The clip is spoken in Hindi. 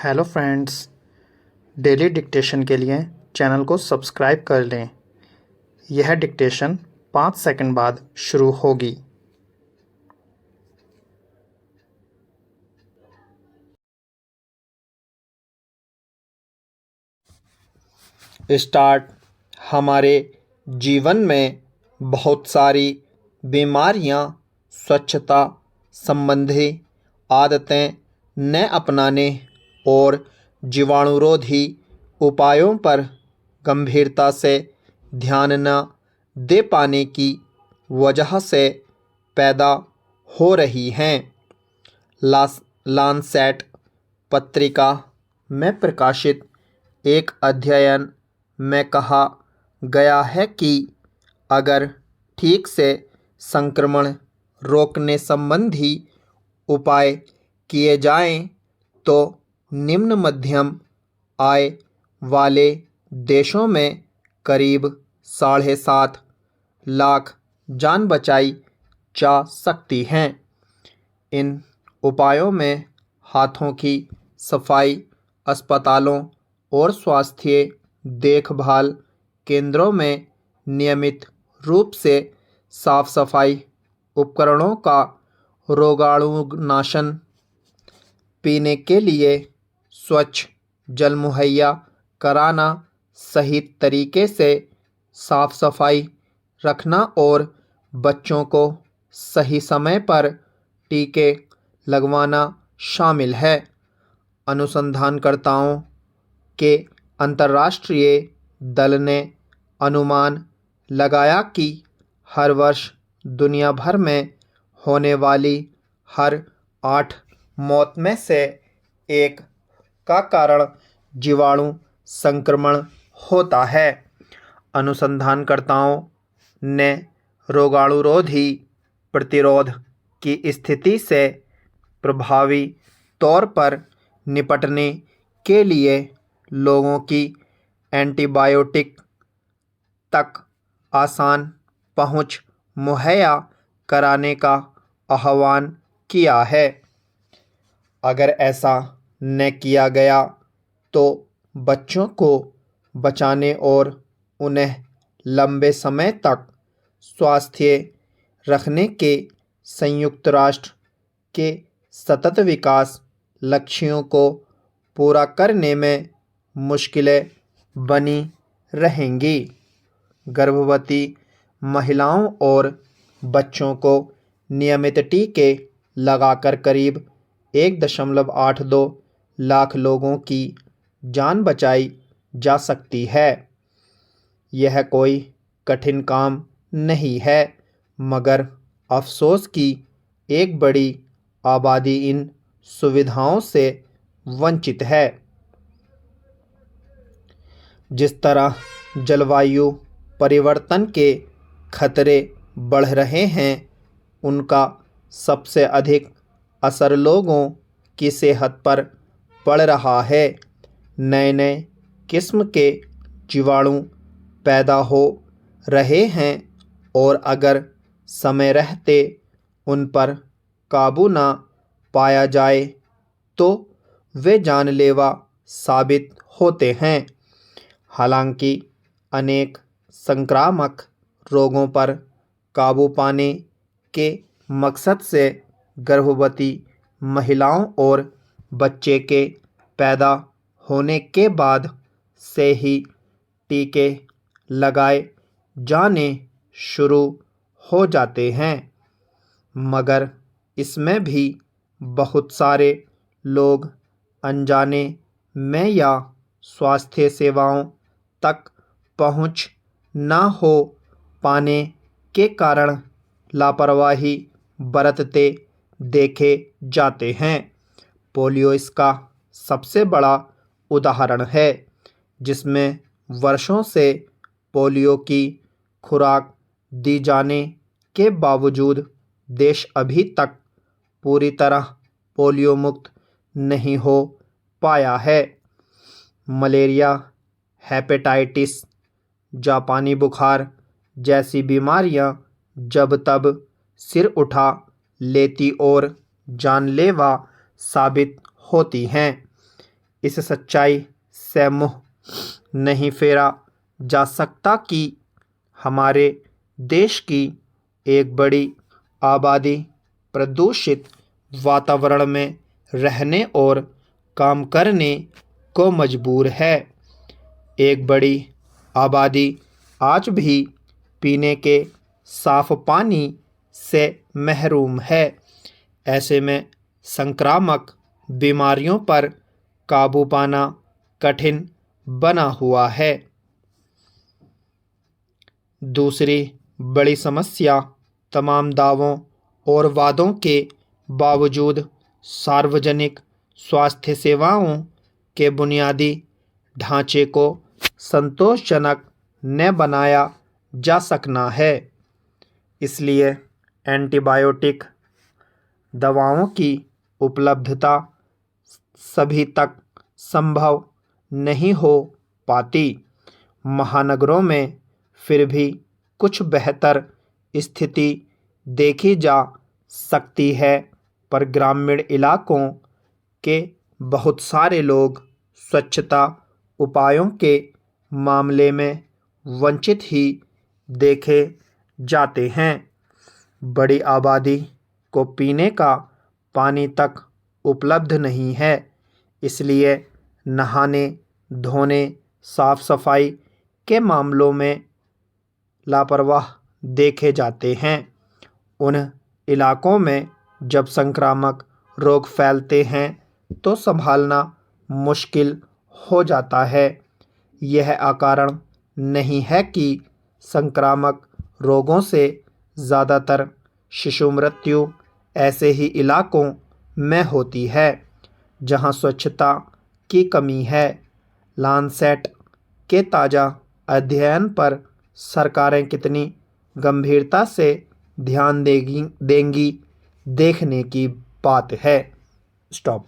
हेलो फ्रेंड्स, डेली डिक्टेशन के लिए चैनल को सब्सक्राइब कर लें। यह डिक्टेशन 5 सेकंड बाद शुरू होगी। स्टार्ट। हमारे जीवन में बहुत सारी बीमारियां स्वच्छता संबंधी आदतें न अपनाने और जीवाणुरोधी उपायों पर गंभीरता से ध्यान न दे पाने की वजह से पैदा हो रही हैं। लांसेट पत्रिका में प्रकाशित एक अध्ययन में कहा गया है कि अगर ठीक से संक्रमण रोकने संबंधी उपाय किए जाएं तो निम्न मध्यम आय वाले देशों में करीब 7.5 लाख जान बचाई जा सकती हैं। इन उपायों में हाथों की सफाई, अस्पतालों और स्वास्थ्य देखभाल केंद्रों में नियमित रूप से साफ सफाई, उपकरणों का रोगाणुनाशन, पीने के लिए स्वच्छ जल मुहैया कराना, सही तरीके से साफ सफाई रखना और बच्चों को सही समय पर टीके लगवाना शामिल है। अनुसंधानकर्ताओं के अंतर्राष्ट्रीय दल ने अनुमान लगाया कि हर वर्ष दुनिया भर में होने वाली हर 8 मौत में से एक का कारण जीवाणु संक्रमण होता है। अनुसंधानकर्ताओं ने रोगाणुरोधी प्रतिरोध की स्थिति से प्रभावी तौर पर निपटने के लिए लोगों की एंटीबायोटिक तक आसान पहुंच मुहैया कराने का आह्वान किया है। अगर ऐसा न किया गया तो बच्चों को बचाने और उन्हें लंबे समय तक स्वास्थ्य रखने के संयुक्त राष्ट्र के सतत विकास लक्ष्यों को पूरा करने में मुश्किलें बनी रहेंगी। गर्भवती महिलाओं और बच्चों को नियमित टीके लगाकर करीब 1.82 लाख लोगों की जान बचाई जा सकती है। यह कोई कठिन काम नहीं है, मगर अफसोस की एक बड़ी आबादी इन सुविधाओं से वंचित है। जिस तरह जलवायु परिवर्तन के खतरे बढ़ रहे हैं, उनका सबसे अधिक असर लोगों की सेहत पर पड़ रहा है। नए नए किस्म के जीवाणु पैदा हो रहे हैं और अगर समय रहते उन पर काबू ना पाया जाए तो वे जानलेवा साबित होते हैं। हालांकि अनेक संक्रामक रोगों पर काबू पाने के मकसद से गर्भवती महिलाओं और बच्चे के पैदा होने के बाद से ही टीके लगाए जाने शुरू हो जाते हैं, मगर इसमें भी बहुत सारे लोग अनजाने में या स्वास्थ्य सेवाओं तक पहुंच ना हो पाने के कारण लापरवाही बरतते देखे जाते हैं। पोलियो इसका सबसे बड़ा उदाहरण है, जिसमें वर्षों से पोलियो की खुराक दी जाने के बावजूद देश अभी तक पूरी तरह पोलियो मुक्त नहीं हो पाया है। मलेरिया, हेपेटाइटिस, जापानी बुखार जैसी बीमारियां जब तब सिर उठा लेती और जानलेवा साबित होती हैं। इस सच्चाई से मुँह नहीं फेरा जा सकता कि हमारे देश की एक बड़ी आबादी प्रदूषित वातावरण में रहने और काम करने को मजबूर है। एक बड़ी आबादी आज भी पीने के साफ पानी से महरूम है। ऐसे में संक्रामक बीमारियों पर काबू पाना कठिन बना हुआ है। दूसरी बड़ी समस्या तमाम दावों और वादों के बावजूद सार्वजनिक स्वास्थ्य सेवाओं के बुनियादी ढांचे को संतोषजनक न बनाया जा सकना है। इसलिए एंटीबायोटिक दवाओं की उपलब्धता सभी तक संभव नहीं हो पाती। महानगरों में फिर भी कुछ बेहतर स्थिति देखी जा सकती है, पर ग्रामीण इलाकों के बहुत सारे लोग स्वच्छता उपायों के मामले में वंचित ही देखे जाते हैं। बड़ी आबादी को पीने का पानी तक उपलब्ध नहीं है, इसलिए नहाने धोने साफ सफाई के मामलों में लापरवाह देखे जाते हैं। उन इलाकों में जब संक्रामक रोग फैलते हैं तो संभालना मुश्किल हो जाता है। यह अकारण नहीं है कि संक्रामक रोगों से ज़्यादातर शिशु मृत्यु ऐसे ही इलाकों में होती है जहां स्वच्छता की कमी है। लांसेट के ताज़ा अध्ययन पर सरकारें कितनी गंभीरता से ध्यान देंगी देखने की बात है। स्टॉप।